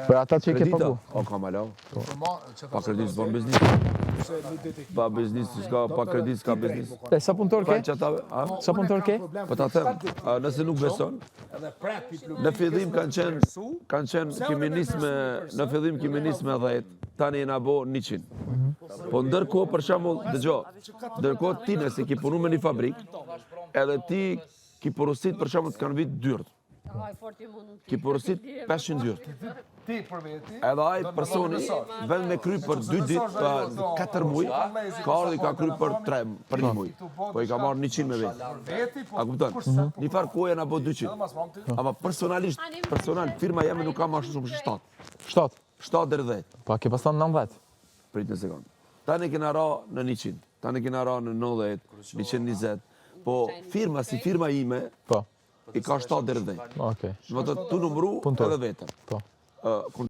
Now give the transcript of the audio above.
Për ata që i ke pagu. O, ka ma lau. Pa kredit s'ban biznis. Pa biznis, pa kredit s'ka biznis. E, sa punëtor ke? Sa punëtor ke? Po ta them, nëse nuk beson, në fillim kanë qenë kemi nis me 10, tani jena bo 100. Po ndërkohë për shembull, dëgjoj, ndërkohë ti nëse ki punu me një fabrik, edhe ti ki porosit për shembull të kanë vit dyrt. Ki porosit 500 dyrt. Edhe ai personi vend me kry për 2 ditë, 4 muj, ka ardhi ka kry për 1 muj. Po i ka marrë 100 me vetë. A kupton? Një farë kohë na bë 200. Ama personal, firma jeme nuk ka më shumë 7. 7 deri 10. Pa ke pason 90. Prit një sekond. Tani kena ra në 100. Tani kena ra në 90, 120. Po firma si firma ime, Po. i ka 7 deri 10. Okej. Do të tu numëru edhe vetën. Po.